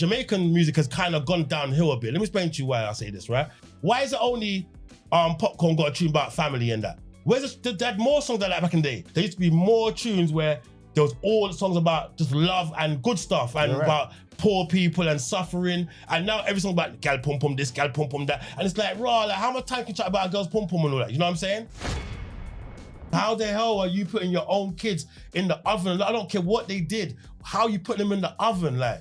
Jamaican music has kind of gone downhill a bit. Let me explain to you why I say this, right? Why is it only Popcorn got a tune about family and that? Where's they had more songs like that back in the day. There used to be more tunes where there was all the songs about just love and good stuff and about poor people and suffering. And now every song about gal pum pum this, gal pum pum that. And it's like, raw, like how much time can you chat about a girl's pum pum and all that? You know what I'm saying? How the hell are you putting your own kids in the oven? I don't care what they did. How you put them in the oven, like?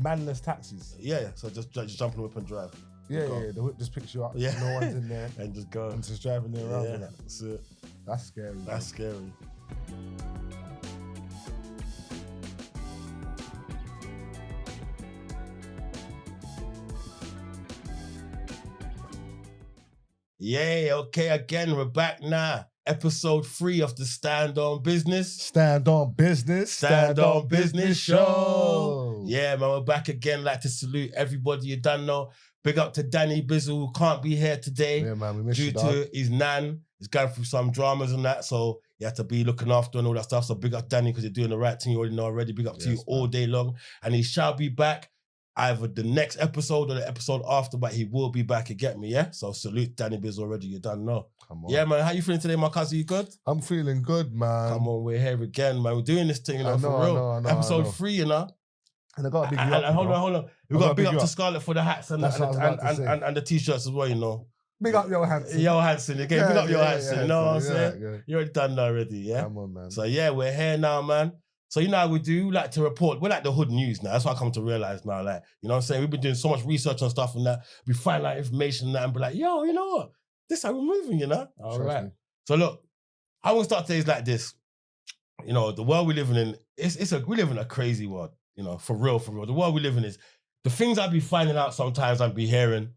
Manless taxis. Yeah, so just jump in the whip and drive. Yeah, the whip just picks you up. Yeah. No one's in there. And just go. And just driving there around. Yeah, that's it. That's scary. That's scary. Yay, okay, again, we're back now. Episode 3 of the Stand On Business. Stand On Business. Stand On Business show. Yeah, man, we're back again. Like to salute everybody you done know. Big up to Danny Bizzle, who can't be here today. Yeah, man, we miss due you, dog. to his nan. He's going through some dramas and that, so he had to be looking after and all that stuff. So big up Danny, because you're doing the right thing. You already know already. Big up to you all day long. And he shall be back either the next episode or the episode after, but he will be back, you get me, yeah? So salute Danny Biz already, you done know. Come on. Yeah, man, how you feeling today, my cousin? You good? I'm feeling good, man. Come on, we're here again, man. We're doing this thing, you know, for real. I know, episode 3, you know? And I got to big you up. And hold on. We've got to big up to Scarlett for the hats and the t-shirts as well, you know? Big up Yo Hansen. Yo Hansen, again, big up Yo Hansen, you know what I'm saying? Yeah. You already done that already, yeah? Come on, man. So yeah, we're here now, man. So you know how we do, we like to report, we're like the hood news now. That's what I come to realize now, like, you know what I'm saying? We've been doing so much research on stuff and that. We find out information and that and be like, yo, you know what? This is how we're moving, you know? All right. So look, I want to start today's like this. You know, the world we're living in, we live in a crazy world, you know, for real. The world we live in is, the things I be finding out sometimes I be hearing,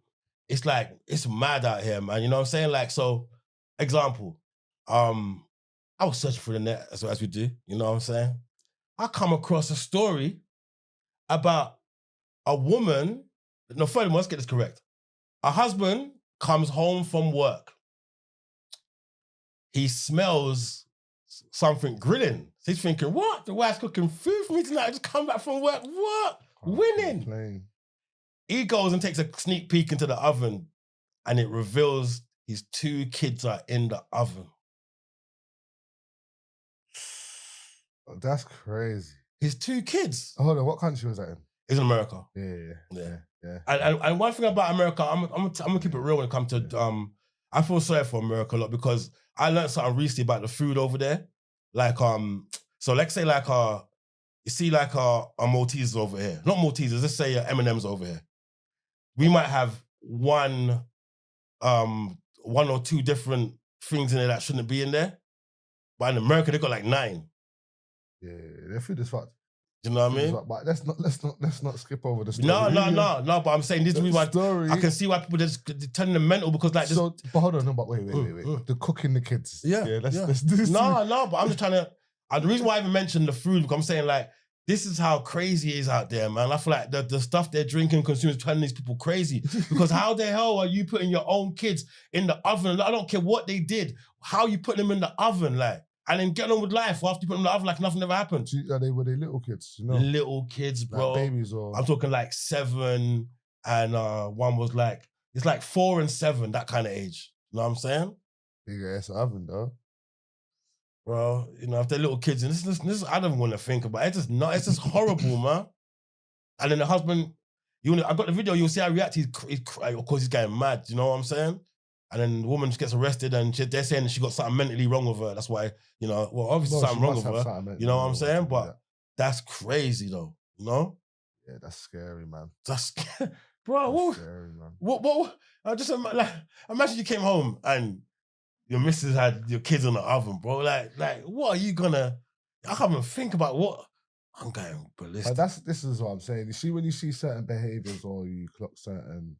it's like, it's mad out here, man. You know what I'm saying? Like, so, example, I was searching for the net as we do, you know what I'm saying? I come across a story about a woman, no, furthermore, let's get this correct. A husband comes home from work. He smells something grilling. So he's thinking, what? The wife's cooking food for me tonight. I just come back from work. What? Winning. Complain. He goes and takes a sneak peek into the oven and it reveals his 2 kids are in the oven. That's crazy. His 2 kids. Hold on, what country was that in? It's in America. Yeah. And one thing about America, I'm gonna keep it real when it comes to I feel sorry for America a lot because I learned something recently about the food over there. Like so let's say like you see like a Maltesers over here, not Maltesers. Let's say M&Ms over here. We might have one or 2 different things in there that shouldn't be in there, but in America they got like 9. Yeah, their food is fucked. You know what I mean? But let's not skip over the story. No. But I'm saying this is why I can see why people just turning them mental because like. So, but hold on, but wait. The cooking the kids. Let's do this. No. But I'm just trying to. The reason why I even mentioned the food, because I'm saying like this is how crazy it is out there, man. I feel like the stuff they're drinking, consumers, turning these people crazy. Because how the hell are you putting your own kids in the oven? I don't care what they did. How you put them in the oven, like. And then get on with life after you put them in the oven like nothing ever happened. Were they little kids, you know? Little kids, bro. Like babies or... I'm talking like 7 and one was like, it's like 4 and 7, that kind of age. You know what I'm saying? Yeah, it's an oven, though. Bro, you know, if they're little kids, and this I don't want to think about it. It's just horrible, man. And then the husband, I got the video, you'll see how he reacts. Of course, he's getting mad, you know what I'm saying? And then the woman just gets arrested and they're saying she got something mentally wrong with her. That's why, you know, well, obviously something wrong with her. You know what I'm saying? But that's crazy though, you know? Yeah, that's scary, man. That's scary. Bro, that's scary, man. What, imagine you came home and your missus had your kids in the oven, bro. Like, what are you gonna, I can't even think about what, I'm going ballistic. This is what I'm saying. You see, when you see certain behaviors or you clock certain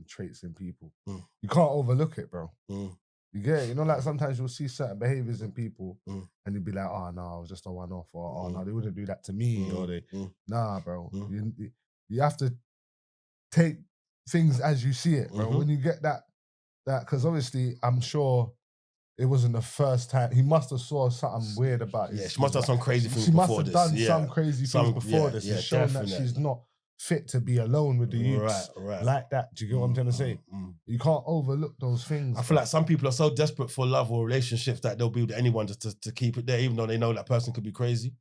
traits in people, you can't overlook it, bro. You get it? You know, like sometimes you'll see certain behaviors in people and you'll be like, oh no, I was just a one-off, or oh no, they wouldn't do that to me, or they nah, bro. You have to take things as you see it, bro. When you get that because obviously I'm sure it wasn't the first time. He must have saw something weird about it. Yeah, she must have done some crazy things She must before have this. done Yeah. some crazy things before this. Yeah, It's shown that she's not fit to be alone with the youths like that. Do you get what I'm trying to say? You can't overlook those things. I feel like some people are so desperate for love or relationships that they'll be with anyone just to keep it there, even though they know that person could be crazy.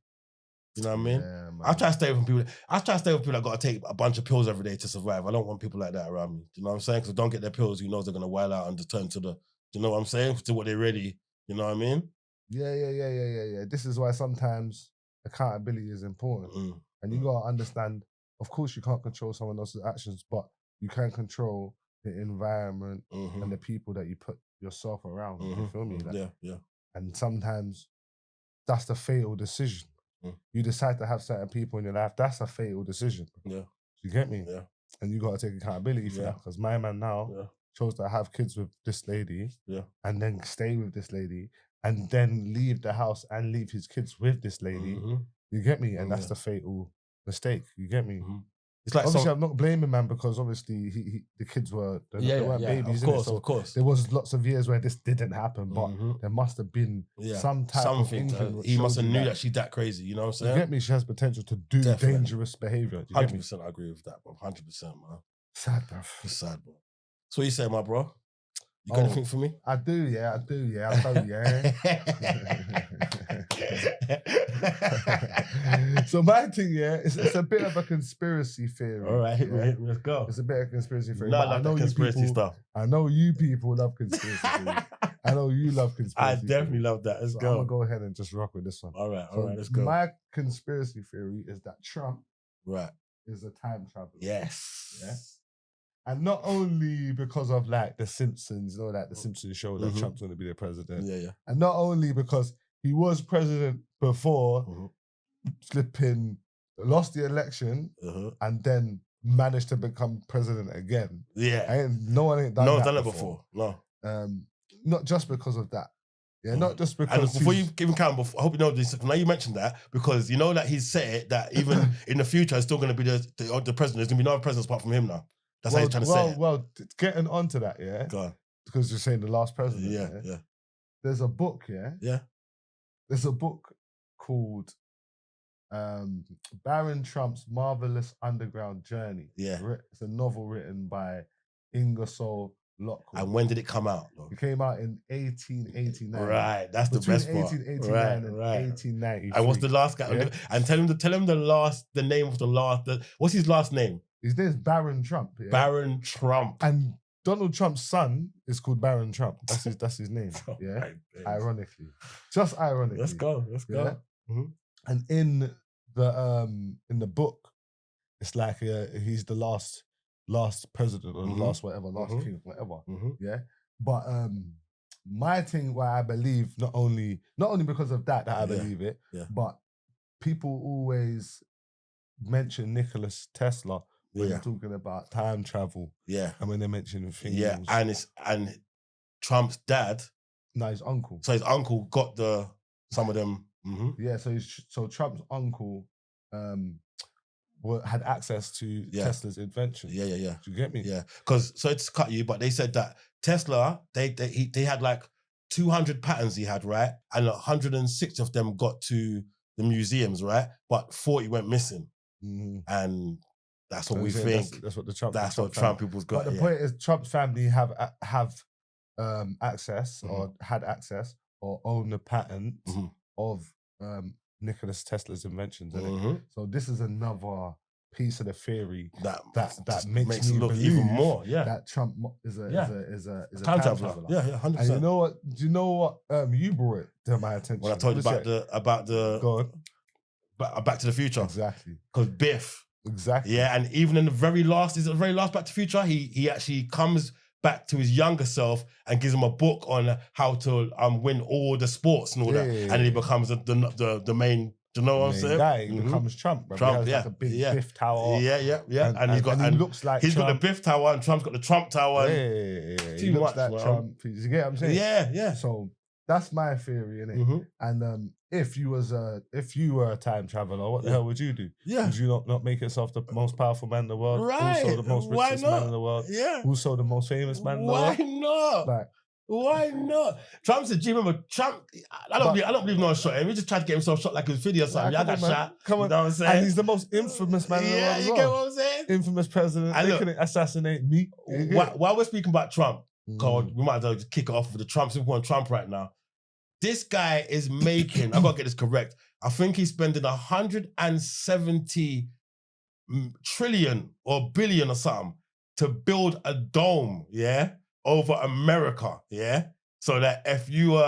You know what I mean? Yeah, man. I try to stay with people. I try to stay with people that got to take a bunch of pills every day to survive. I don't want people like that around me. Do you know what I'm saying? Because don't get their pills, you know they're gonna wild out and just turn to the. Do you know what I'm saying? To what they're ready. You know what I mean? Yeah. This is why sometimes accountability is important, and you gotta understand. Of course, you can't control someone else's actions, but you can control the environment and the people that you put yourself around. You feel me? Like, yeah. And sometimes that's the fatal decision. You decide to have certain people in your life. That's a fatal decision. Yeah. You get me? Yeah. And you got to take accountability for that. Because my man now chose to have kids with this lady and then stay with this lady and then leave the house and leave his kids with this lady. You get me? And that's the fatal mistake. You get me? It's like obviously I'm not blaming man because obviously the kids were they weren't babies. Of course. There was lots of years where this didn't happen, but there must have been some type of inkling. He must have knew that she's that crazy. You know what I'm saying? You get me? She has potential to do dangerous behavior. 100%, I agree with that, bro. 100%, man. Sad, bro. It's sad, bro. So what you say, my bro? You got anything for me? I do, yeah. I'll tell you, yeah. So my thing, it's a bit of a conspiracy theory. All right, let's go. It's a bit of conspiracy theory. No, I know conspiracy stuff. I know you people love conspiracy theories. I know you love conspiracy I definitely love that. Let's go. I'm going to go ahead and just rock with this one. All right, let's go. My conspiracy theory is that Trump is a time traveler. Yes. Yeah? And not only because of like The Simpsons, like the Simpsons show that Trump's going to be the president. Yeah. And not only because he was president before, flipping, lost the election, and then managed to become president again. Yeah. No one ain't done that done it before. No. Not just because of that. Yeah, not just because. And before you give him count, I hope you know this. Now you mentioned that because you know that he's said it, that even in the future, it's still going to be the president. There's going to be no other presidents apart from him now. That's how he's trying to say it. Well, getting onto that, Go on. Because you're saying the last president. Yeah. There's a book, Yeah. There's a book called Baron Trump's Marvelous Underground Journey. Yeah. It's a novel written by Ingersoll Locke. And when did it come out? It came out in 1889. Right, that's the best part. 1889 and 1893. And what's the last guy? Yeah. And tell him the name of the last. what's his last name? His name is Baron Trump. Yeah? Baron Trump. And Donald Trump's son is called Baron Trump. That's his name. Yeah, right, ironically, just ironically. Let's go. Yeah? And in the book, it's like he's the last president or the last king, whatever. Yeah, but my thing, why I believe not only because of that I believe it, but people always mention Nicholas Tesla when they're talking about time travel. Yeah, and when they're mentioning things. Yeah, and Trump's dad. No, his uncle. So his uncle got some of them. Yeah, so Trump's uncle had access to Tesla's invention. Yeah. Do you get me? Yeah, because so it's cut you, but they said that Tesla they had like 200 patents he had, right, and 106 of them got to the museums, right, but 40 went missing, and that's what we think. That's what the Trump. That's what Trump people's got. But the point is, Trump's family have access or had access or own the patent of Nicholas Tesla's inventions. So this is another piece of the theory that makes me look believe even more. Yeah, that Trump is a time traveler. Yeah, 100%. And you know what? Do you know what? You brought it to my attention when I told you about the Go on. Back to the Future. Exactly. Because Biff. Exactly. Yeah, and even in the very last Back to the Future, he actually comes back to his younger self and gives him a book on how to win all the sports and all that, and he becomes the main. Do you know what I'm saying? Guy, he becomes Trump. Bro. Trump, he has like a big Biff tower. Yeah. And he looks like he's Trump. got the Biff tower and Trump's got the Trump tower. Yeah. Too he looks much, like Trump. You get what I'm saying? Yeah. So that's my theory, innit? And if you were a time traveler, what the hell would you do? Yeah. Would you not make yourself the most powerful man in the world? Right. Also the most richest man in the world? Yeah. Also the most famous man in the world? Why not? Like, Why not? Trump's a G. Remember, Trump, I don't believe no one shot him. He just tried to get himself shot like his video or something. Nah, I got come on, man. shot. Come on. You know what I'm saying? And he's the most infamous man in the world Yeah, as you well. get what I'm saying? Infamous president. And They look, couldn't assassinate me. While we're speaking about Trump, God, we might as well just kick it off with the Trump. Since we're on Trump right now. This guy is making, I gotta get this correct, I think he's spending 170 trillion or billion or something to build a dome, yeah, over America, yeah? So that if you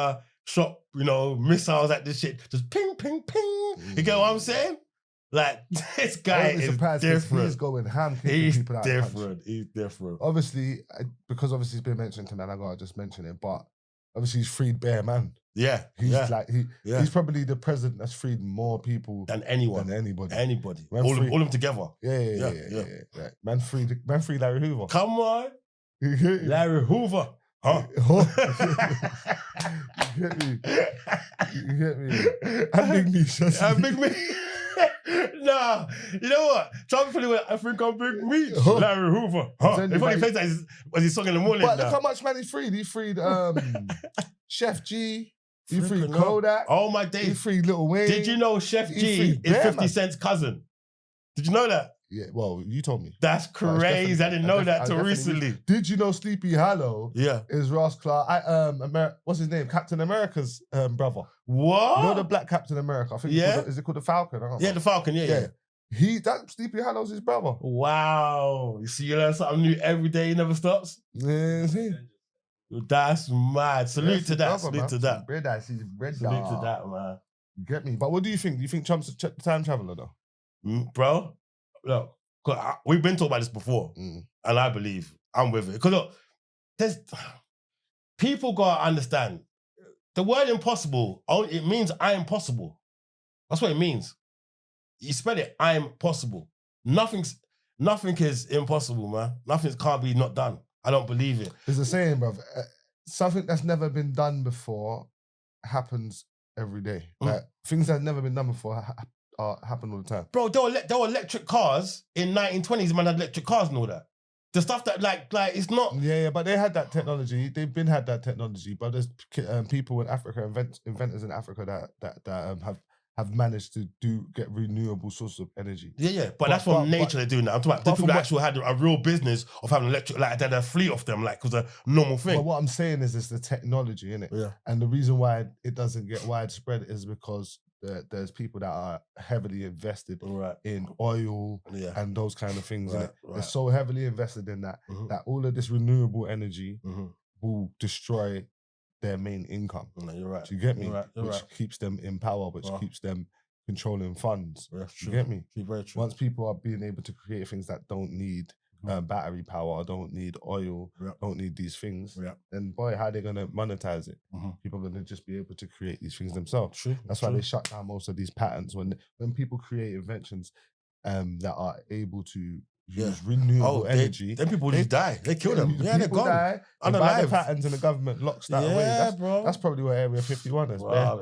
shot, missiles at this shit, just ping, ping, ping. You get what I'm saying? Like, this guy is different. He's going ham. He's people out different. He's different. Obviously, because obviously it's been mentioned tonight, I gotta just mention it, but obviously he's freed bare man. Yeah. He's probably the president that's freed more people than anyone. Than anybody. All of them together. Yeah. Man freed Larry Hoover. Come on. Larry Hoover. Huh? You get me? And Big Meat. And Big Meat. Nah, you know what? Trump probably went, I think I'm Big Meat. Larry Hoover. Huh? They probably plays that as his song in the morning. But look how much man he freed. He freed Chef G. He freed Kodak. Oh my days. He freed Lil Wayne. Did you know Chef G is 50 Cent's cousin? Did you know that? Yeah, well, you told me. That's crazy. I didn't know that till recently. Did you know Sleepy Hollow is Ross Clark? What's his name? Captain America's brother. What? You know the black Captain America? I think is it called the Falcon? Yeah, the Falcon, yeah. That Sleepy Hollow's his brother. Wow. You see, you learn something new every day, it never stops. Yeah, see? That's mad. Salute to that. Salute to that. Salute to that, man. You get me? But what do you think? Do you think Trump's a time traveler though? Bro, look, we've been talking about this before, and I believe I'm with it. Because look, there's people gotta understand the word impossible. It means I am possible. That's what it means. You spell it, I am possible. Nothing is impossible, man. Nothing can't be not done. I don't believe it. It's the saying, bro. Something that's never been done before happens every day. Like things that have never been done before happen all the time. Bro, there were electric cars in 1920s. Man had electric cars and all that. The stuff that like it's not. Yeah, but they had that technology. They've been had that technology. But there's people in Africa, inventors in Africa that have managed to get renewable sources of energy. Yeah. But that's from nature they're doing that. I'm talking about people that actually had a real business of having electric, like they had a fleet of them, like it was a normal thing. But what I'm saying is it's the technology, innit? Yeah. And the reason why it doesn't get widespread is because there's people that are heavily invested in oil and those kind of things. They're so heavily invested in that that all of this renewable energy will destroy their main income. No, you're right. Do you get me? Which keeps them in power, which keeps them controlling funds. That's true. You get me? Very true. Once people are being able to create things that don't need battery power, don't need oil, don't need these things, then boy, how are they going to monetize it? People are going to just be able to create these things themselves. True. That's why they shut down most of these patents. When people create inventions that are able to use renewable energy. Then people just die. They kill them. Yeah, they're gone. Die, they buy the patents and the government locks that away. Bro. That's probably where Area 51 is. Wow,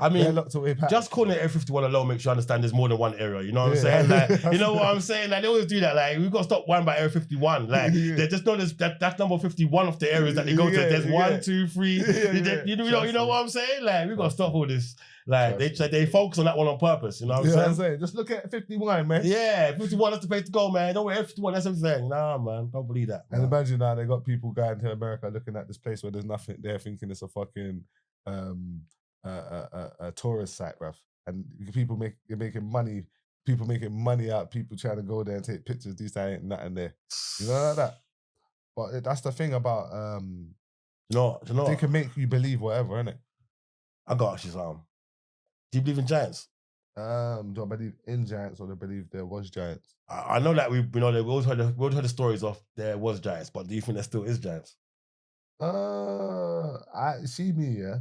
I mean, locked away patents. Just calling it Area 51 alone makes you understand there's more than one area. You know what I'm saying? Like, you know what I'm saying? Like, they always do that. Like, we've got to stop worrying about Area 51. Like, they just know that's number 51 of the areas that they go to. There's 1, 2, 3. You know what I'm saying? Like, we've got to stop all this. Like, they focus on that one on purpose. You know what I'm saying? Just look at 51, man. Yeah, 51, that's the place to go, man. Don't worry, 51, that's everything. Nah, man, don't believe that. And imagine now they got people going to America looking at this place where there's nothing there, thinking it's a fucking a tourist site, bruv. And you're making money. People making money out. People trying to go there and take pictures. These ain't nothing there. You know like that. But that's the thing about they can make you believe whatever, innit? I got actually something. Do you believe in giants? Do I believe in giants or do I believe there was giants? I know that we always heard the stories of there was giants, but do you think there still is giants? I see me, yeah.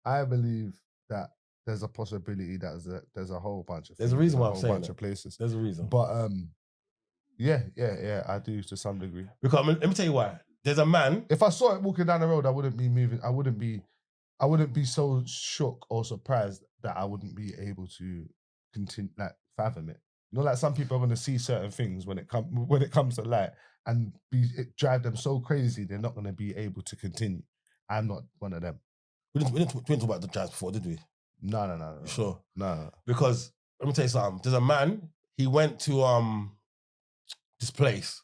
I believe that there's a possibility that there's a whole bunch of there's a reason why I'm saying a bunch of places. There's a reason. But yeah, I do to some degree. Because let me tell you why. There's a man. If I saw it walking down the road, I wouldn't be moving. I wouldn't be so shook or surprised that I wouldn't be able to continue, like, fathom it. You know, like some people are going to see certain things when it comes to light and it drive them so crazy they're not going to be able to continue. I'm not one of them. We didn't talk about the trans before, did we? No. Sure. No. Because let me tell you something. There's a man. He went to this place.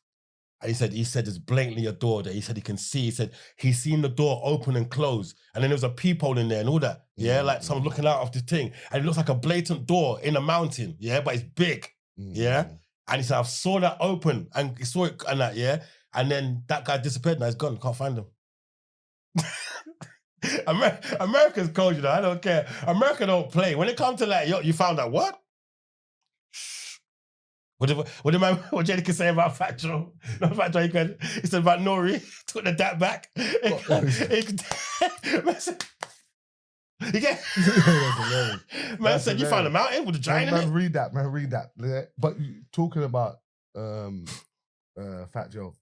And he said there's blatantly a door there. He said he can see. He said he's seen the door open and close. And then there was a peephole in there and all that. Yeah, like someone looking out of the thing. And it looks like a blatant door in a mountain. Yeah, but it's big. Yeah. And he said, I saw that open and he saw it and that, yeah. And then that guy disappeared. Now he's gone. Can't find him. America's cold, you know. I don't care. America don't play. When it comes to like, yo, you found out what? What did Jenny say about Fat Joe? No, Fat Joe, he said about Nori, took the dat back. Man said, you found a mountain with a giant in it? Read that. But talking about Fat Joe,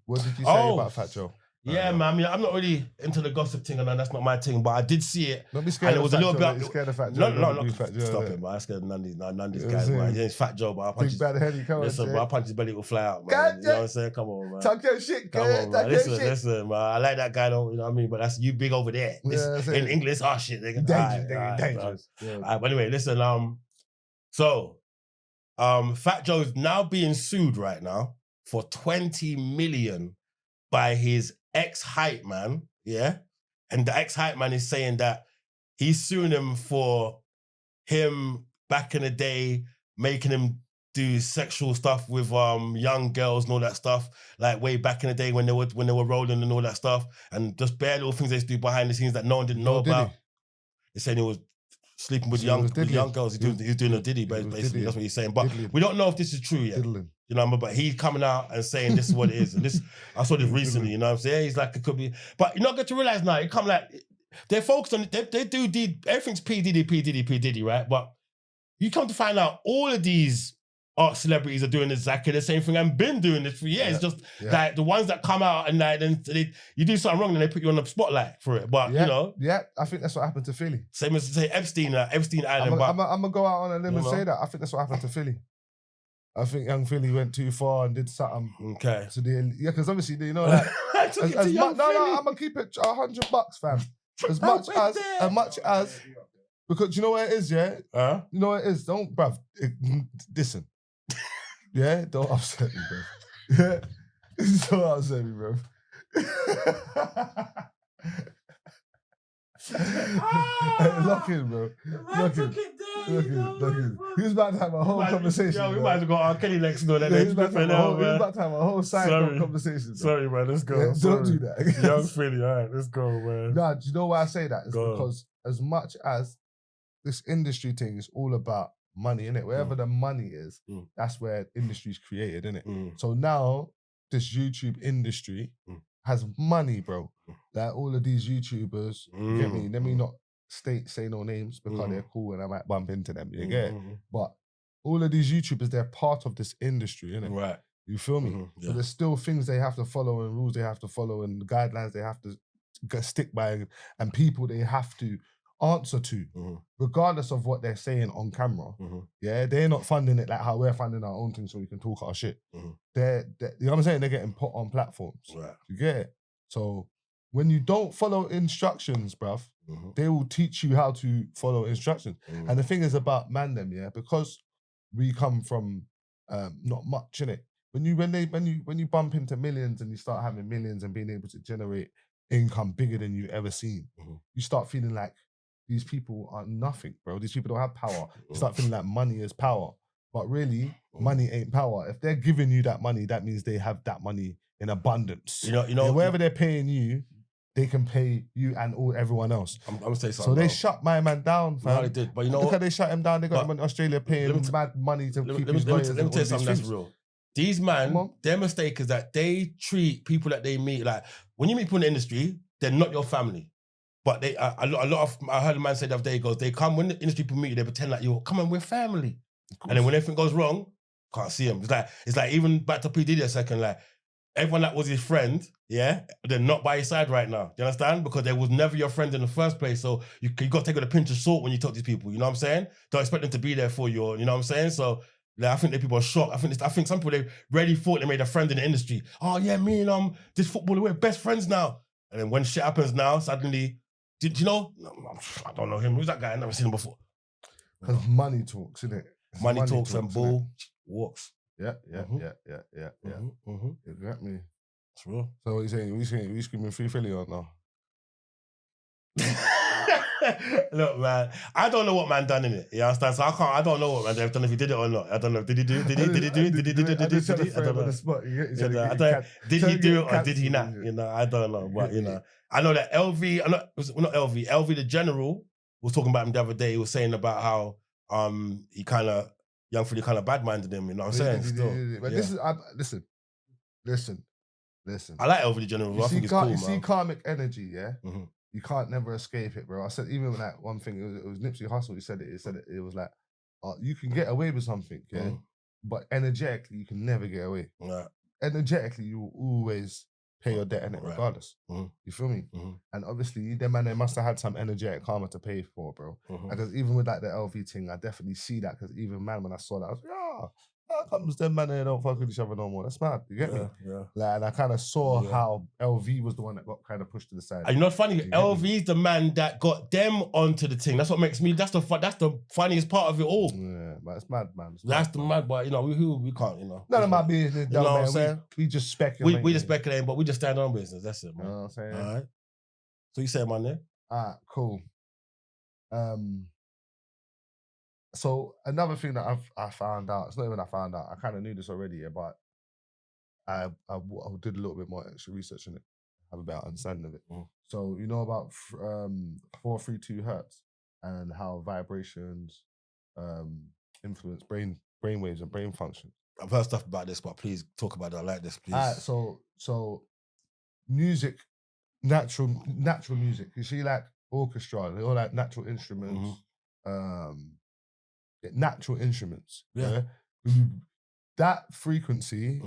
what did you say about Fat Joe? Yeah, man. I mean, I'm not really into the gossip thing, and that's not my thing. But I did see it. Don't be scared. And it was a little bit. Scared of Fat Joe. No. Stop it, man. I'm scared of none of these guys, man. He's Fat Joe, but I punch his. Listen, bro, I punch his belly, will fly out, man. You know what I'm saying? Come on, man. Talk your shit, come on, man. Listen, man. I like that guy, though. You know what I mean? But that's you big over there. In English, oh shit, nigga. Dangerous. But anyway, listen. So, Fat Joe's now being sued right now for 20 million by his ex-hype man, yeah? And the ex-hype man is saying that he's suing him for him back in the day making him do sexual stuff with young girls and all that stuff, like way back in the day when they were rolling and all that stuff, and just bare little things they used to do behind the scenes that no one didn't know about. He's saying he was sleeping with young girls. He's doing a diddy, basically. That's what he's saying. But we don't know if this is true yet. You know, but he's coming out and saying this is what it is. And this, I saw this recently, you know what I'm saying? He's like, it could be. But you're not going to realize now, it come like, they're focused on, they do, everything's P. Diddy, right? But you come to find out all of these art celebrities are doing exactly the same thing and been doing this for years. Just like the ones that come out and like, then you do something wrong and they put you on the spotlight for it. But, you know. Yeah, I think that's what happened to Philly. Same as to say Epstein Island. I'm going to go out on a lim and say that. I think that's what happened to Philly. I think young Philly went too far and did something. Okay. So because obviously, you know, like, I'm going to keep it $100, fam. As much as, because you know what it is, yeah? You know what it is? Don't, bruv, listen. Yeah? Don't upset me, bruv. Yeah? Don't upset me, bruv. Lock in, bro. Lock in. He was about to have a whole conversation. Yo, we might as well go R. Kelly next door. He was about to have a whole side conversation. Sorry, man. Let's go. Yeah, don't do that. Young Philly, all right. Let's go, man. Nah, do you know why I say that? It's because as much as this industry thing is all about money, innit? Wherever the money is, that's where industry's created, innit? So now, this YouTube industry has money, bro. That all of these YouTubers, you get me? Let me not say no names because they're cool and I might bump into them, you get it? But all of these YouTubers, they're part of this industry, innit? Right. You feel me? So there's still things they have to follow and rules they have to follow and guidelines they have to stick by and people they have to answer to, regardless of what they're saying on camera. Yeah, they're not funding it like how we're funding our own thing so we can talk our shit. They're, you know what I'm saying? They're getting put on platforms. Right. You get it? So when you don't follow instructions, bruv, they will teach you how to follow instructions. And the thing is about Mandem, yeah, because we come from not much, innit? When you bump into millions and you start having millions and being able to generate income bigger than you've ever seen, you start feeling like these people are nothing, bro. These people don't have power. You start feeling like money is power. But really, money ain't power. If they're giving you that money, that means they have that money in abundance. You know, wherever they're paying you, they can pay you and everyone else. I'm gonna say something. So they shut my man down, fam. No, they did. But you know look how they shut him down. They got him in Australia paying mad money to keep his lawyers. Let me tell you something that's real. These man, their mistake is that they treat people that they meet like, when you meet people in the industry, they're not your family. But they, a lot of, I heard a man say the other day, he goes, they come, when the industry people meet you, they pretend like, yo, come on, we're family. And then when everything goes wrong, can't see them. It's like even back to P. Diddy a second, like, everyone that was his friend, yeah, they're not by his side right now. Do you understand? Because they was never your friend in the first place. So you got to take it with a pinch of salt when you talk to these people. You know what I'm saying? Don't expect them to be there for you. You know what I'm saying? So Like, I think that people are shocked. I think some people, they really thought they made a friend in the industry. Oh yeah, me and this footballer, we're best friends now. And then when shit happens now, suddenly, did you know? I don't know him. Who's that guy? I've never seen him before. Because money talks, innit? Money talks and bull walks. Yeah. Exactly. That's real. So what are you saying? We screaming Free Philly or no? Look, man, I don't know what man done in it. You understand? So I don't know what man they've done, if he did it or not. I don't know. Did he do it? Did he? Did he do it? Did he do it? Did he? Did he? I don't know. Did he do it or did he not? You know, I don't know. But you know, I know that LV, not LV. LV the General was talking about him the other day. He was saying about how he kind of Young Philly kind of bad-minded him. You know what I'm saying? But this is listen. I like LV the General. I think it's cool, man. You see karmic energy, yeah. Mm-hmm. You can't never escape it, bro. I said even with that one thing, it was Nipsey Hussle. He said it. It was like, you can get away with something, yeah, but energetically you can never get away. Right. Energetically, you will always pay your debt in it, regardless. You feel me? And obviously, them man, they must have had some energetic karma to pay for, bro. Because even with like the LV thing, I definitely see that. Because even man, when I saw that, I was like, how comes them man they don't fuck with each other no more? That's mad. You get me? Yeah. Like, and I kind of saw how LV was the one that got kind of pushed to the side. And you know what's funny? LV's the man that got them onto the thing. That's what makes me. That's the funniest part of it all. Yeah, but it's mad, man. That's the mad, but you know, we can't. You know, none of my business. You know what I'm saying? We just speculate. We just speculating, but we just stand on business. That's it, man. You know what I'm saying? All right. So you say, man, there. All right, cool. So another thing that I found out, it's not even I found out, I kind of knew this already, but I did a little bit more extra research on it, have a better understanding of it. So you know about 432 hertz and how vibrations influence brain waves and brain function. I've heard stuff about this, but please talk about it. I like this, please. So music, natural music. You see, like orchestra, they all like natural instruments. Natural instruments. Yeah. That frequency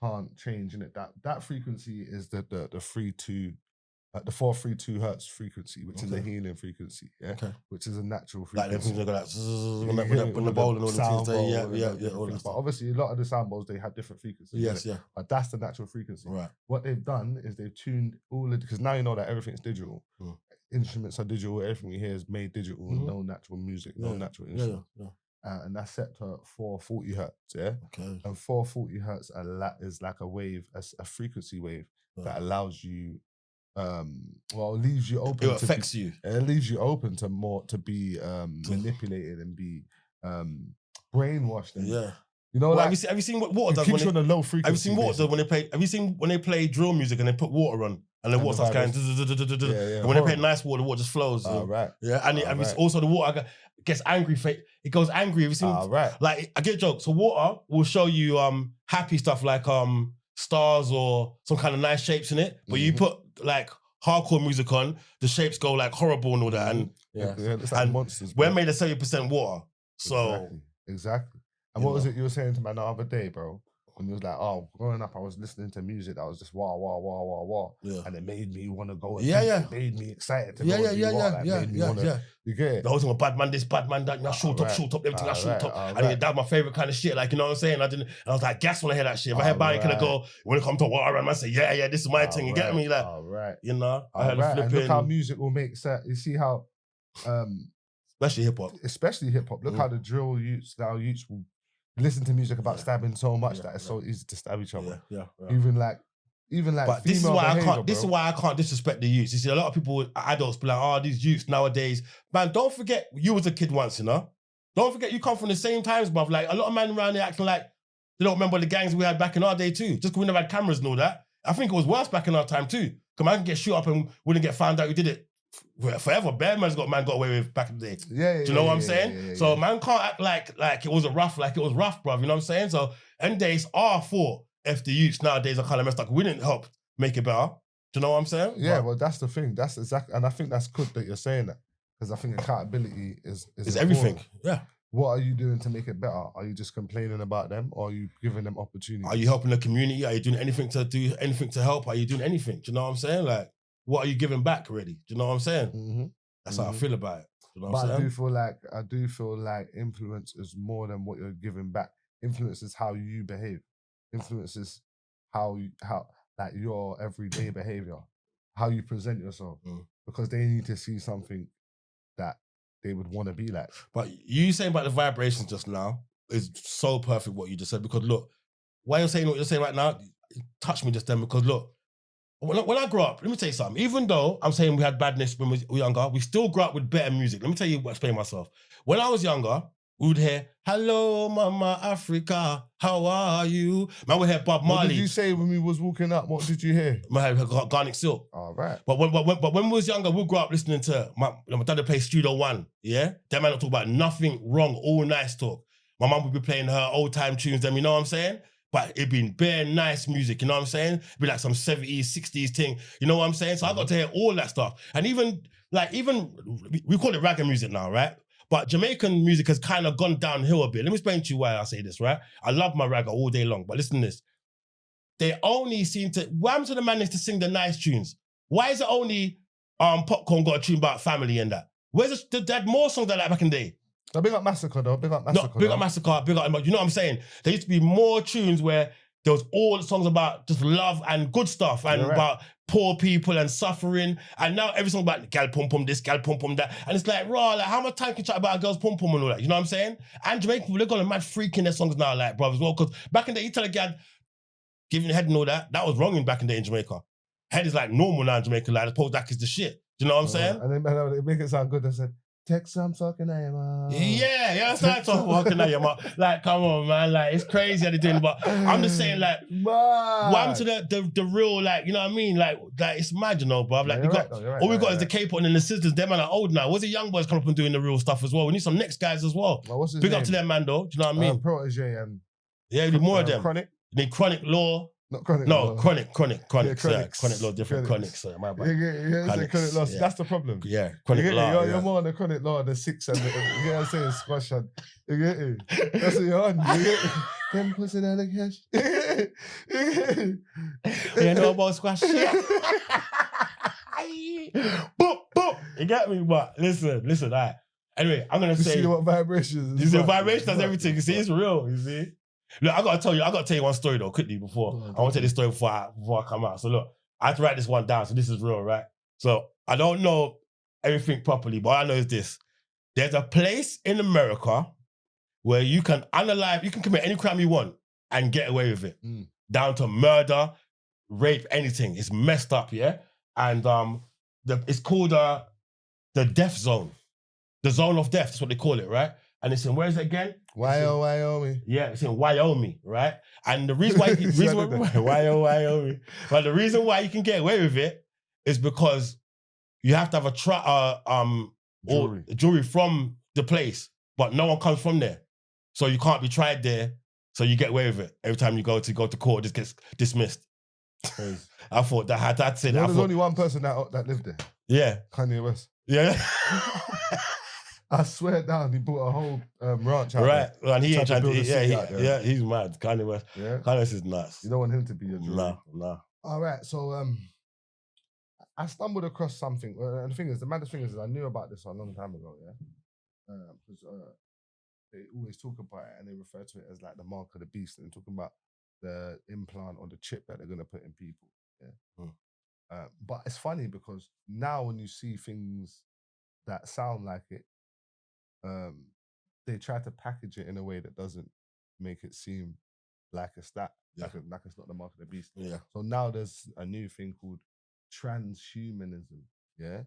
can't change, innit? That frequency is the 432 hertz frequency, which is a healing frequency, which is a natural frequency. Like the bowl and all the things. But obviously, a lot of the sound bowls, they have different frequencies. Yes, But that's the natural frequency. Right. What they've done is they've tuned all of, because now you know that everything's digital. Instruments are digital. Everything we hear is made digital. No natural music, no natural instruments. And that's set to 440 hertz, Okay. And 440 hertz is like a wave, a frequency wave that allows you, leaves you open. It affects you. It leaves you open to be manipulated and be brainwashed. And, you know, have you seen what water does? Keeps you on a low frequency. Have you seen water when they play? Have you seen when they play drill music and they put water on and the water starts going? And when they play nice water, the water just flows. Right. Yeah, and also the water gets angry. It goes angry. Have you seen? Like, I get a joke. So water will show you happy stuff like stars or some kind of nice shapes in it. But you put like hardcore music on, the shapes go like horrible and all that. And it's like monsters. We're made of 70% water. So exactly. And what was it you were saying to me the other day, bro? When you was like, growing up, I was listening to music that was just wah, wah, wah, wah, wah. Yeah. And it made me want to go and it made me excited to go and do what. You get it? The whole thing with bad man this, bad man that, short top, everything short top. And that was my favorite kind of shit. Like, you know what I'm saying? I was like, gas when I hear that shit. If I hear Barry Killer go, when it comes to water, I say, yeah, this is my thing. You get me? Like, you know? I heard and look how music will make sense. You see how... especially hip hop. Look how the drill youths will listen to music about stabbing so much that it's so easy to stab each other. Even like. But this is why I can't disrespect the youths. You see, a lot of people, adults, be like, these youths nowadays, man. Don't forget, you was a kid once, you know. Don't forget, you come from the same times, bruv. Like, a lot of men around there acting like they don't remember the gangs we had back in our day too. Just because we never had cameras and all that. I think it was worse back in our time too. Because man can get shoot up and wouldn't get found out who did it. Forever, bare man's got away with back in the day. Do you know what I'm saying? So man can't act like it wasn't rough, like it was rough, bruv. You know what I'm saying? So end days are for if the youths nowadays are kind of messed up. We didn't help make it better. Do you know what I'm saying? Yeah, well, that's the thing. That's exactly, and I think that's good that you're saying that because I think accountability is everything. Yeah. What are you doing to make it better? Are you just complaining about them, or are you giving them opportunities? Are you helping the community? Are you doing anything to help? Are you doing anything? Do you know what I'm saying? Like, what are you giving back already? Do you know what I'm saying? That's how I feel about it. Do you know what I'm saying? I do feel like influence is more than what you're giving back. influences how you behave, influences how like your everyday behavior, how you present yourself, because they need to see something that they would want to be like. But you saying about the vibrations just now is so perfect what you just said, because look, why you're saying what you're saying right now, it touched me just then, because look, when I grew up, let me tell you something. Even though I'm saying we had badness when we were younger, we still grew up with better music. Let me tell you what, explain myself. When I was younger, we would hear, "Hello, Mama Africa, how are you?" Man, we hear Bob Marley. What did you say when we was walking up? What did you hear? Man, Garnic Silk. All right. But when we was younger, we grew up listening to my dad would play Studio One. Yeah, that man would talk about nothing wrong, all nice talk. My mum would be playing her old time tunes. Them, you know what I'm saying? But it'd been bare nice music, you know what I'm saying? It'd be like some 70s, 60s thing, you know what I'm saying? So I got to hear all that stuff. And even we call it ragga music now, right? But Jamaican music has kind of gone downhill a bit. Let me explain to you why I say this, right? I love my ragga all day long, but listen to this. They only seem to, wham to the man is to sing the nice tunes. Why is it only Popcorn got a tune about family and that? Where's they had more songs like that back in the day? No, big up Massacre though, big up Massacre. No, big up Massacre, big up, you know what I'm saying? There used to be more tunes where there was all the songs about just love and good stuff and about poor people and suffering. And now every song about gal pum pum this, gal pum pum that. And it's like, raw, like how much time can you chat about a girl's pum pum and all that? You know what I'm saying? And Jamaican people, they're going to mad freak in their songs now, like, bro, as well. Because back in the day, you tell a gal, giving your head and all that, that was wrong in back in the day in Jamaica. Head is like normal now in Jamaica, like, I suppose that is the shit. Do you know what I'm saying? And then they make it sound good. They said, take some fucking name. Yeah, it's like some fucking name. Like, come on, man. Like, it's crazy how they're doing, but I'm just saying, like, wham to the real, like, you know what I mean? Like it's mad, you know, bruv. Like, all we got is the K-pop and the sisters. Them man are old now. Where's the young boys coming up and doing the real stuff as well? We need some next guys as well. Big up to them, man, though. Do you know what I mean? Protege and yeah, we need more of them. Chronic. We need Chronic Law. Not Chronic. No, Law. Chronic. Yeah, Chronic Law, different. Chronic, so my bad. Yeah, Chronic Law. Yeah. That's the problem. Yeah, Chronic Law. You're more on the Chronic Law, the 6 and the, you get what I'm saying, squash and, you get it? That's what you're on, you get it? Them pussy down the cash. You know about squash? Boop, boop. You get me? But listen, all right. Anyway, I'm going to say. You see what vibrations? You see what vibrations does everything. You see, it's real, you see? Look, I gotta tell you one story though, quickly before. I want to tell this story before I come out. So look, I had to write this one down, so this is real, right? So I don't know everything properly, but all I know is this. There's a place in America where you can commit any crime you want and get away with it. Down to murder, rape, anything. It's messed up, yeah? And it's called the death zone. The zone of death, that's what they call it, right? And it's in, where is it again? Wyoming. Yeah, it's in Wyoming, right? And the reason why Wyoming. But the reason why you can get away with it is because you have to have a jury from the place, but no one comes from there. So you can't be tried there. So you get away with it. Every time you go to court, it just gets dismissed. I thought that had that said. There's only one person that lived there. Yeah. Kanye West. Yeah. I swear down, he bought a whole ranch out right. there. And he ain't trying to, he's mad. Kanye West. Yeah. Kanye West is nuts. You don't want him to be a jury. No. All right, so I stumbled across something. And the maddest thing is I knew about this a long time ago, yeah? Because they always talk about it and they refer to it as like the mark of the beast, and they're talking about the implant or the chip that they're going to put in people, yeah? But it's funny because now when you see things that sound like it, they try to package it in a way that doesn't make it seem like it's that, like it's not the mark of the beast. Yeah. So now there's a new thing called transhumanism, yeah,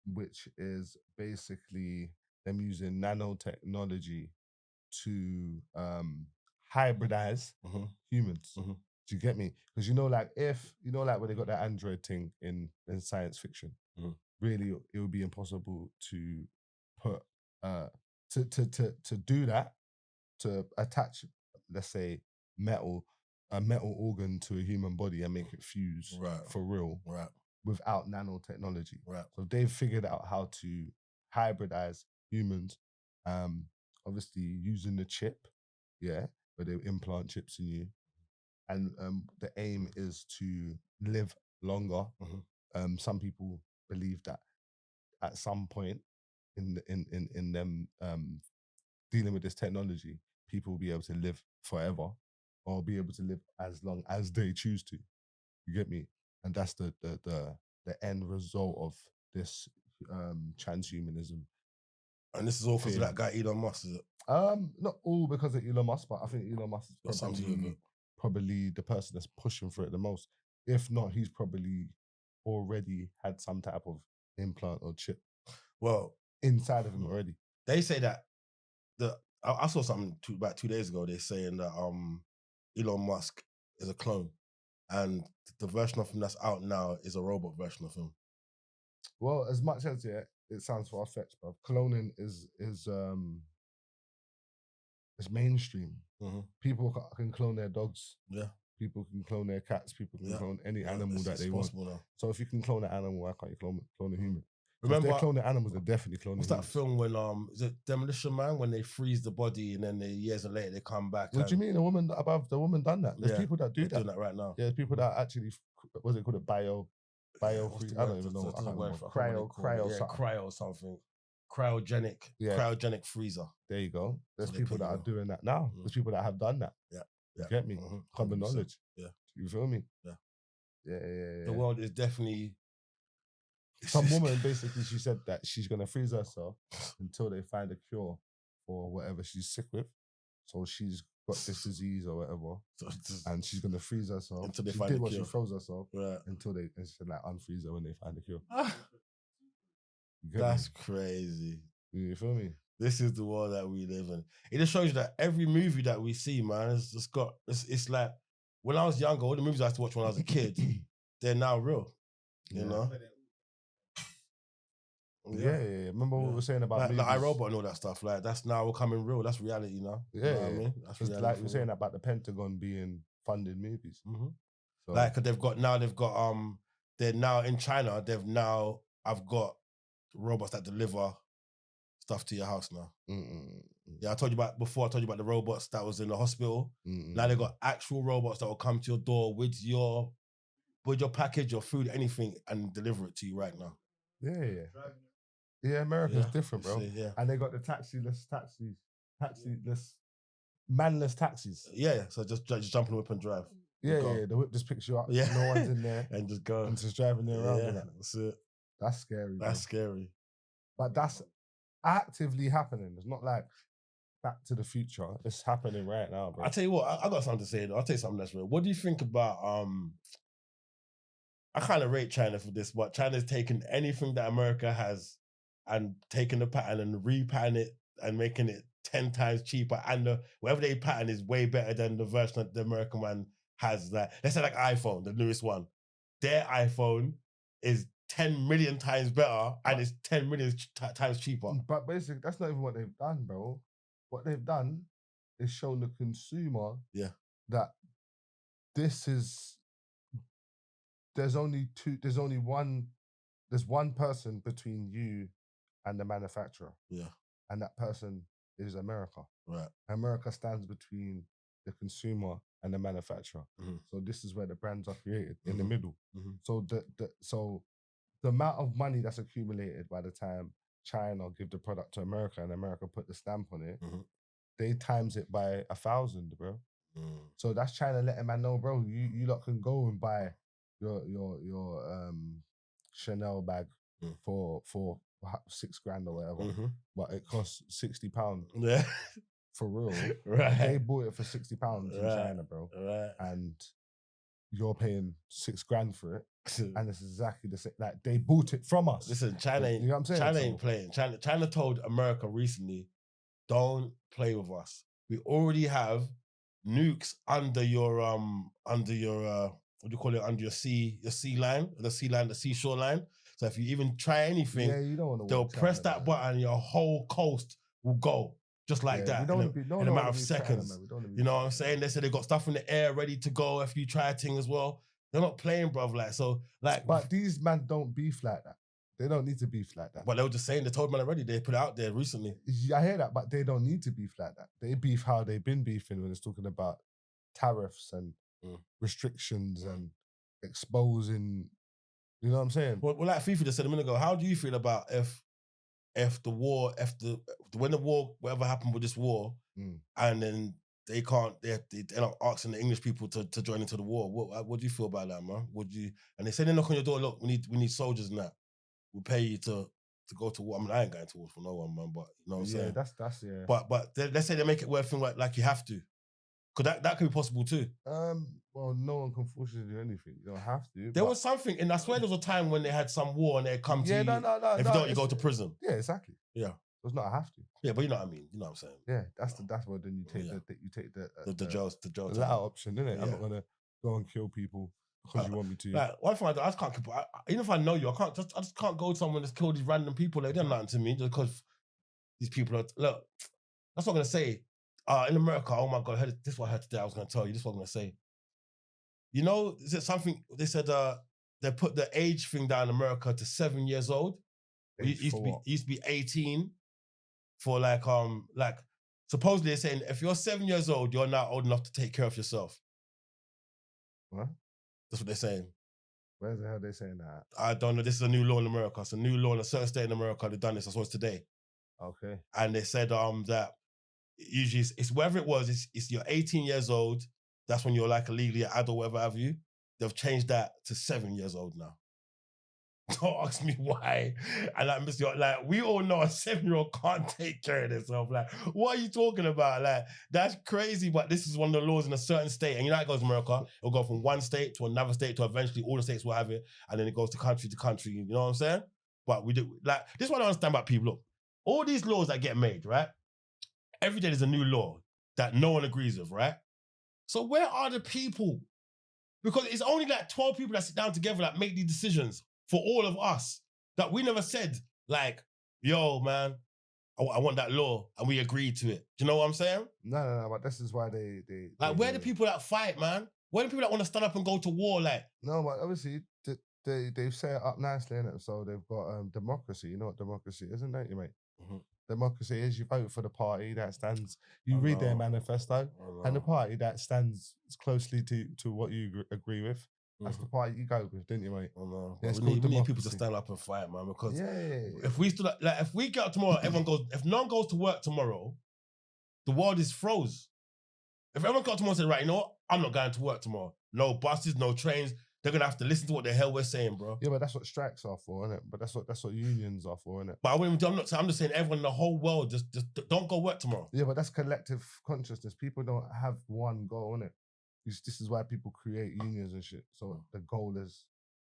which is basically them using nanotechnology to hybridize humans. Do you get me? Because like when they got that android thing in science fiction, really it would be impossible to put to do that, to attach, let's say, a metal organ to a human body and make it fuse for real, without nanotechnology. Right. So they've figured out how to hybridize humans, obviously using the chip, where they implant chips in you, and the aim is to live longer. Some people believe that at some point in them dealing with this technology, people will be able to live forever or be able to live as long as they choose to. You get me? And that's the end result of this transhumanism. And this is all because of that guy Elon Musk, is it? Not all because of Elon Musk, but I think Elon Musk is probably the person that's pushing for it the most. If not, he's probably already had some type of implant or chip inside of him already. They say that I saw something about 2 days ago. They're saying that Elon Musk is a clone, and the version of him that's out now is a robot version of him. Well, as much as it sounds far-fetched, bro. Cloning is mainstream. Mm-hmm. People can clone their dogs. Yeah. People can clone their cats. People can clone any animal that they want. Now. So if you can clone an animal, why can't you clone a human? Remember, if they're cloning animals, they're definitely cloning. What's that film when is it Demolition Man, when they freeze the body and then years later they come back? What do you mean? The woman done that? There's people that do that. Doing that right now. Yeah, there's people that actually what's it called? Bio freeze. I don't even know. I can't remember. Cryo something. Cryogenic freezer. There you go. There's people that are doing that now. Mm. There's people that have done that. Yeah. You get me? Mm-hmm. Common knowledge. Yeah. You feel me? Yeah. Yeah. The world is definitely. Some woman basically, she said that she's gonna freeze herself until they find a cure for whatever she's sick with. So she's got this disease or whatever, and she's gonna freeze herself until they find a cure. She froze herself until they like unfreeze her when they find a cure. That's crazy. You feel me? This is the world that we live in. It just shows you that every movie that we see, man, it's like when I was younger, all the movies I used to watch when I was a kid, they're now real. You know? Yeah. Remember what we were saying about like iRobot and all that stuff? Like that's now becoming real. That's reality now. Yeah, you know what I mean? That's reality. Like you were saying about the Pentagon being funded movies. Mm-hmm. So. Like they're now in China. I've got robots that deliver stuff to your house now. Yeah, I told you about the robots that was in the hospital. Now they got actual robots that will come to your door with your package, your food, anything, and deliver it to you right now. Yeah, America's different, bro. And they got the manless taxis. Yeah. So just jump in the whip and drive. Yeah. The whip just picks you up. Yeah. No one's in there. And just go. And just driving there around. Yeah, that's it. That's scary. That's scary. But that's actively happening. It's not like Back to the Future. It's happening right now, bro. I'll tell you what, I got something to say though. I'll tell you something that's real. What do you think about I kind of rate China for this, but China's taken anything that America has and taking the pattern and repattern it and making it 10 times cheaper. And whatever they pattern is way better than the version that the American one has. That let's say like iPhone, the newest one. Their iPhone is 10 million times better and it's 10 million times cheaper. But basically, that's not even what they've done, bro. What they've done is shown the consumer that there's one person between you and the manufacturer. Yeah. And that person is America. Right. America stands between the consumer and the manufacturer. Mm-hmm. So this is where the brands are created, in the middle. Mm-hmm. So the amount of money that's accumulated by the time China give the product to America and America put the stamp on it, they times it by 1,000, bro. So that's China letting man know, bro, you lot can go and buy your Chanel bag for $6,000 or whatever, but it costs £60. Yeah, for real. Right, they bought it for £60 in China, bro. Right, and you're paying $6,000 for it, and it's exactly the same. Like they bought it from us. Listen, China, you know what I'm saying? China ain't playing. China told America recently, "Don't play with us. We already have nukes under your what do you call it? Under your seashore line. So if you even try anything, you don't want to they'll press that button and your whole coast will go just like that in a matter of seconds. You know what I'm saying? They said they got stuff in the air ready to go if you try a thing as well. They're not playing, bruv. But these man don't beef like that. They don't need to beef like that. But they were just saying, they told man already, they put it out there recently. I hear that, but they don't need to beef like that. They beef how they've been beefing when it's talking about tariffs and restrictions and exposing, you know what I'm saying? Well, like Fifi just said a minute ago, how do you feel about if if the war, when the war, whatever happened with this war, and then they end up asking the English people to join into the war. What do you feel about that, man? And they say they knock on your door, look, we need soldiers and that. We'll pay you to go to war. I mean, I ain't going to war for no one, man, but you know what I'm saying? That's yeah. But let's say they make it worth thing like you have to. Because that could be possible too. Well, no one can force you to do anything. You don't have to. There was something, and I swear there was a time when they had some war and they come to you. No. If you don't, you go to prison. Yeah, exactly. Yeah. It's not a have to. Yeah, but you know what I mean. You know what I'm saying. Yeah, that's what then you take the jail latter option, isn't it? Yeah. I'm not gonna go and kill people because you want me to. Like one thing I just can't keep. Even if I know you, I just can't go to someone that's killed these random people. Like they're nothing to me just because these people are. Look, that's what I'm gonna say. In America, oh my God, this is what I heard today. I was gonna tell you. This is what I'm gonna say. You know, is it something they said? They put the age thing down in America to 7 years old. It used to be 18 for like supposedly they're saying if you're 7 years old, you're now old enough to take care of yourself. What? That's what they're saying. Where the hell are they saying that? I don't know. This is a new law in America. It's a new law in a certain state in America. They've done this. I saw it today. Okay. And they said that usually it's wherever it was, it's you're 18 years old. That's when you're like legally an adult, whatever have you. They've changed that to 7 years old now. Don't ask me why. And like we all know a 7-year-old can't take care of themselves. Like, what are you talking about? Like, that's crazy. But this is one of the laws in a certain state. And you know how it goes in America. It'll go from one state to another state to eventually all the states will have it. And then it goes to country to country. You know what I'm saying? But we do like this is what I don't understand about people. Look, all these laws that get made, right? Every day there's a new law that no one agrees with, right? So where are the people? Because it's only like 12 people that sit down together that make these decisions for all of us that we never said, like, yo, man, I want that law, and we agreed to it. Do you know what I'm saying? No, but this is why they like, where are the people that fight, man? Where are the people that want to stand up and go to war, like? No, but obviously, they've set it up nicely, innit? So they've got democracy. You know what democracy is, isn't it, you mate? Mm-hmm. Democracy is you vote for the party that stands, you read their manifesto, and the party that stands closely to what you agree with. That's the party you go with, didn't you, mate? Oh, no. Yeah, we need people to stand up and fight, man. Because if we stood up, like, if we get up tomorrow, everyone goes. If no one goes to work tomorrow, the world is froze. If everyone got up tomorrow and said, right, you know what? I'm not going to work tomorrow. No buses, no trains. They're gonna have to listen to what the hell we're saying, bro. Yeah, but that's what strikes are for, isn't it? But that's what unions are for, isn't it? But I'm just saying everyone in the whole world just don't go work tomorrow. Yeah, but that's collective consciousness. People don't have one goal, innit? This is why people create unions and shit. So the goal is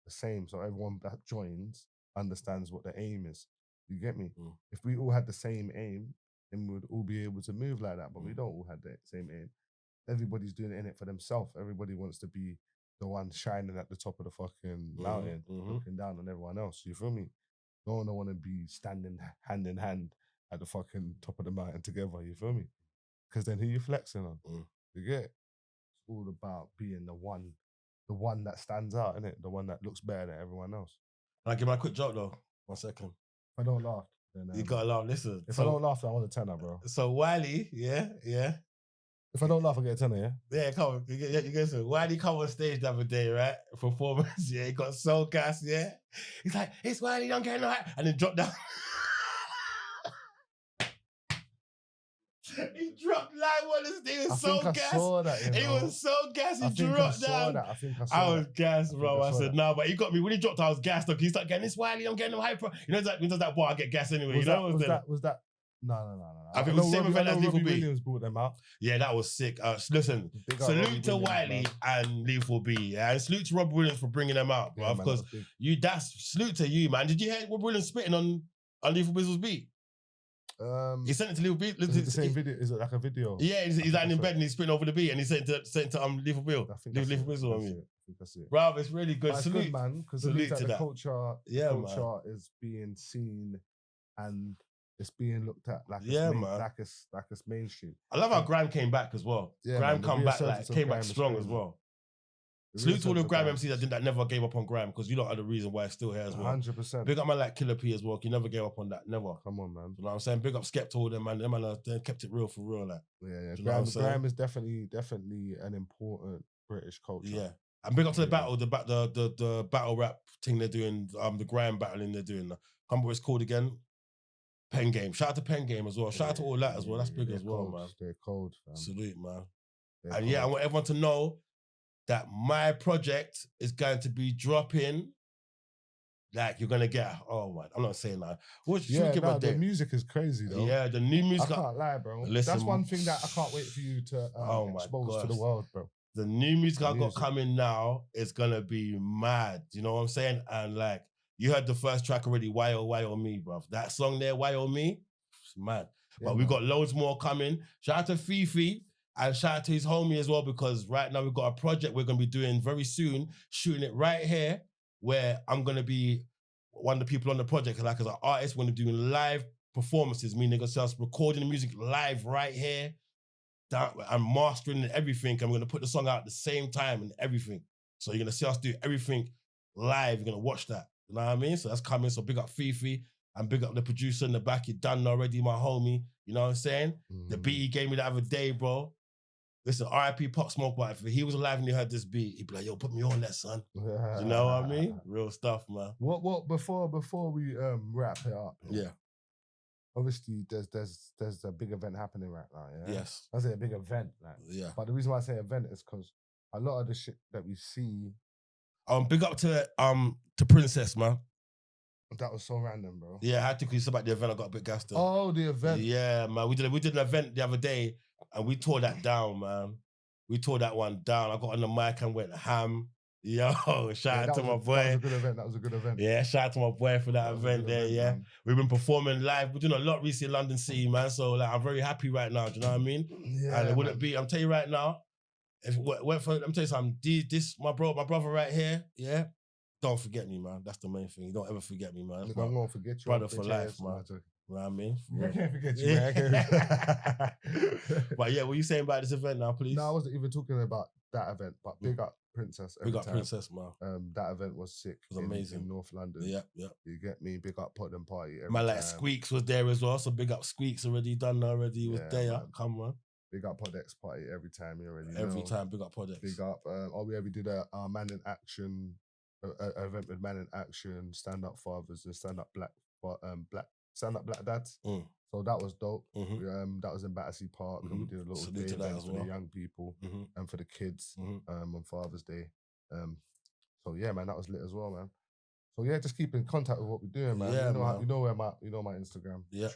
the same. So everyone that joins understands what the aim is. You get me? If we all had the same aim, then we would all be able to move like that. But we don't all have the same aim. Everybody's doing it for themselves. Everybody wants to be the one shining at the top of the fucking mountain, looking down on everyone else. You feel me? No one want to be standing hand in hand at the fucking top of the mountain together. You feel me? Because then who you flexing on? You get it? It's all about being the one that stands out, innit? The one that looks better than everyone else. Can I give my quick joke though? 1 second. If I don't laugh, then you gotta laugh. Listen. If I don't laugh, then I want a tenner, bro. So Wiley, yeah. If I don't laugh, I get a tenner, yeah? Yeah, come on. You get some. Wiley come on stage the other day, right? Performance, yeah. He got so gassed, yeah. He's like, it's Wiley, don't get no hype. And then dropped down. He dropped live on this thing. He was so gassed. He was so gassed. He dropped down. I think I saw that. I was gassed, bro. I said, nah, but he got me. When he dropped, I was gassed. He started getting this Wiley, I'm getting no hype. You know, when does that bar, I get gassed anyway. Was that? No. I think it was the same event as Lethal B. Williams brought them out. Yeah, that was sick. Listen, salute to Wiley and Lethal B. Yeah, and salute to Rob Williams for bringing them out, bro. Because salute to you, man. Did you hear Rob Williams spitting on Lethal Bizzle's beat? He sent it to Lethal B. Is it the same video? Is it like a video? Yeah, he's like in bed and he's spitting over the beat and he sent it to Lethal Bill. Lethal Bizzle, I mean. I think that's it. Bro, it's really good. But salute, good, man, because the culture is being seen and it's being looked at like it's mainstream. I love how Grime came back as well. Yeah, Grime came back strong as well. Salute to all the Grime MCs that never gave up on Grime, because you lot are the reason why it's still here as well. 100%. Big up man like Killer P as well. He never gave up on that. Never. Come on, man. You know what I'm saying? Big up Skepta, all them man. Them man kept it real for real. Like. Yeah. Grime is definitely an important British culture. Yeah. And big up to the battle, the battle rap thing they're doing, the Grime battling they're doing. I can't remember what it's called again. Pen Game. Shout out to Pen Game as well. Shout out to all that as well. That's big as well, cold, man. They're cold, fam. Salute, man. They're And cold. yeah, I want everyone to know that my project is going to be dropping. Like, you're going to get, oh man, I'm not saying that. The music is crazy though. Yeah, the new music. I can't lie, bro. Listen, that's one thing that I can't wait for you to expose to the world, bro. The new music I got coming now is going to be mad. You know what I'm saying? And like, you heard the first track already, Why Oh Me, bro. That song there, Why Oh Me, it's mad. Yeah, but we got loads more coming. Shout out to Fifi. And shout out to his homie as well, because right now we've got a project we're going to be doing very soon, shooting it right here, where I'm going to be one of the people on the project. Like, as an artist, we're going to do live performances, meaning they're going to recording the music live right here, and mastering and everything. And we're going to put the song out at the same time and everything. So you're going to see us do everything live. You're going to watch that. You know what I mean? So that's coming. So big up Fifi and big up the producer in the back. He done already, my homie. You know what I'm saying? The beat he gave me the other day, bro. Listen, RIP Pop Smoke, but if he was alive and he heard this beat, he'd be like, yo, put me on that, son. You know what I mean? Real stuff, man. What before we wrap it up? Yeah. Obviously, there's a big event happening right now, yeah? Yes. I say a big event, like. Yeah. But the reason why I say event is because a lot of the shit that we see. Big up to Princess, man. That was so random, bro. Yeah, I had to, because about the event, I got a bit gassed. Oh, the event. Yeah, man. We did an event the other day, and we tore that down, man. We tore that one down. I got on the mic and went ham. Yo, shout out to my boy. That was a good event. Yeah, shout out to my boy for that event there, yeah. Man. We've been performing live. We're doing a lot recently in London City, man. So like, I'm very happy right now, do you know what I mean? Yeah. And it wouldn't be, I'm telling you right now, if it went for, I'm telling you something, this, my brother right here, yeah, don't forget me, man. That's the main thing. You don't ever forget me, man. Look, I'm going to forget you. Brother for life, man. You know what I mean? I can't forget you, man. But yeah, what are you saying about this event now, please? No, I wasn't even talking about that event, but big up Princess. Big up Princess, man. That event was sick. It was amazing. In North London. Yeah. You get me? Big up Pot and Party. Man, like Squeaks was there as well, so big up Squeaks already done already. He was there. Man. Come on. Big up Podex Party every time you already Every time, big up Podex. Big up. We did a Man in Action event with Man in Action, Stand Up Fathers and Stand Up Black Stand Up Black Dads. So that was dope. That was in Battersea Park, and we did a little day event for the young people and for the kids on Father's Day. So yeah, man, that was lit as well, man. So yeah, just keep in contact with what we're doing, man. Yeah, you know where my Instagram. Yeah.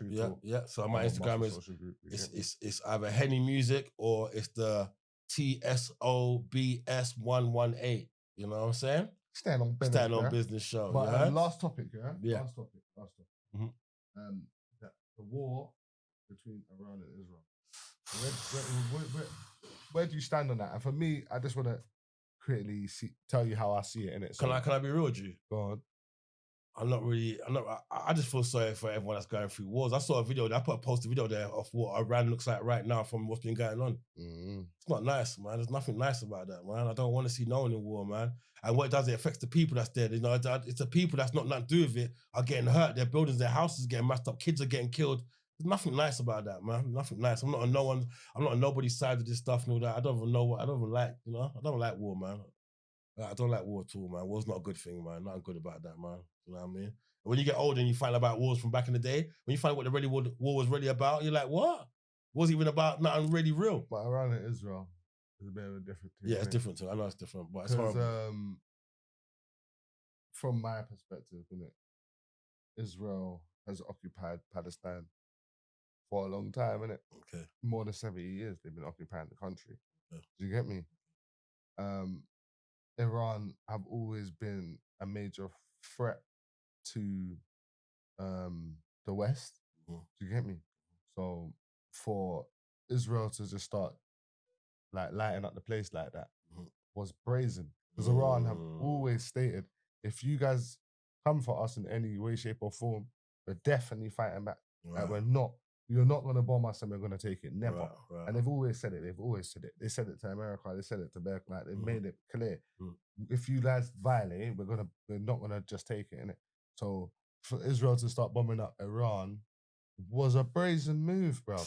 So my Instagram is it's either Henny Music or it's the TSOBS118. You know what I'm saying? Stand on business show. But last topic, yeah. Last topic. The war between Iran and Israel. Where do you stand on that? And for me, I just want to quickly tell you how I see it in it. Can I be real with you? Go on. I just feel sorry for everyone that's going through wars. I saw a video, I put a post video there of what Iran looks like right now from what's been going on. It's not nice, man. There's nothing nice about that, man. I don't want to see no one in war, man. And what it does, it affects the people that's there. You know, it's the people that's not nothing to do with it are getting hurt. Their buildings, their houses are getting messed up. Kids are getting killed. There's nothing nice about that, man. Nothing nice. I'm not on nobody's side of this stuff and all that. I don't even like, you know, I don't like war, man. I don't like war at all, man. War's not a good thing, man. Nothing good about that, man. You know what I mean? When you get older and you find about wars from back in the day, when you find what the war was really about, you're like, what? It wasn't even about nothing really real. But Iran and Israel is a bit of a different thing. Yeah, it's different too. I know it's different, but it's horrible. From my perspective, innit, Israel has occupied Palestine for a long time, innit? Okay. More than 70 years they've been occupying the country. Yeah. Do you get me? Iran have always been a major threat to the West. Do you get me? So for Israel to just start like lighting up the place like that was brazen. Because Iran have always stated, if you guys come for us in any way, shape or form, we're definitely fighting back. Right. Like you're not going to bomb us and we're going to take it. Never. Right. And they've always said it. They said it to America. They said it to Berk. Like, they've made it clear. If you guys violate, we're not going to just take it, innit? So for Israel to start bombing up Iran was a brazen move, bro.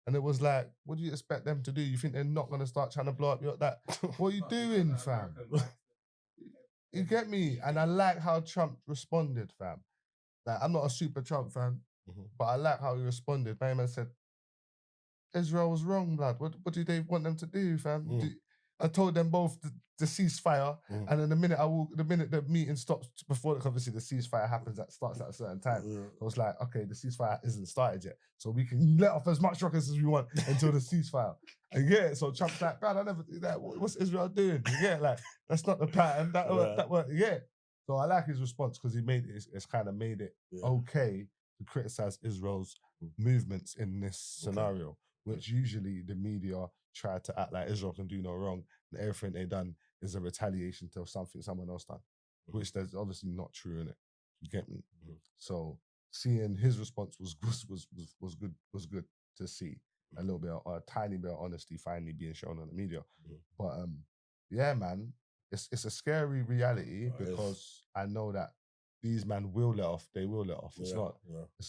And it was like, what do you expect them to do? You think they're not going to start trying to blow up your that? What are you doing, fam? You get me? And I like how Trump responded, fam. Like, I'm not a super Trump fan, But I like how he responded. My man said, Israel was wrong, blood. What do they want them to do, fam? I told them both the ceasefire, and then the minute the meeting stops before, obviously the ceasefire happens, that starts at a certain time. I was like, okay, the ceasefire isn't started yet, so we can let off as much rockets as we want until the ceasefire. And yeah, so Trump's like, God, I never do that. What's Israel doing? Yeah, like that's not the pattern. That worked. Yeah. So I like his response because he made it. It's kind of made it okay to criticize Israel's movements in this scenario, which usually the media try to act like Israel can do no wrong, and everything they done is a retaliation to something someone else done, which there's obviously not true in it. You get me? So seeing his response was good to see. A little bit, a tiny bit of honesty finally being shown on the media. But yeah, man, it's a scary reality because I know that these men will let off. They will let off. It's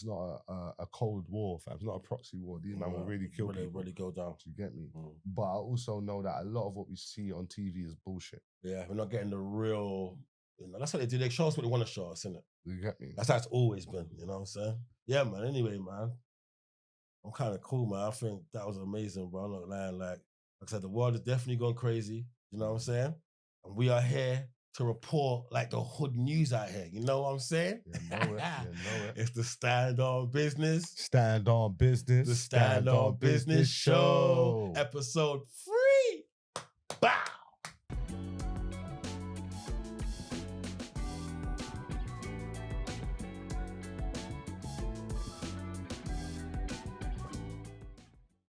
not a cold war, fam. It's not a proxy war. These men will really kill people. Really go down. You get me? But I also know that a lot of what we see on TV is bullshit. Yeah, we're not getting the real. You know, that's what they do. They show us what they want to show us, innit? You get me? That's how it's always been. You know what I'm saying? Yeah, man. Anyway, man, I'm kind of cool, man. I think that was amazing, bro. I'm not lying. Like I said, the world is definitely gone crazy. You know what I'm saying? And we are here to report like the hood news out here. You know what I'm saying? You know it. It's the Stand On Business. Stand On Business. The Stand On Business Show. Episode 3.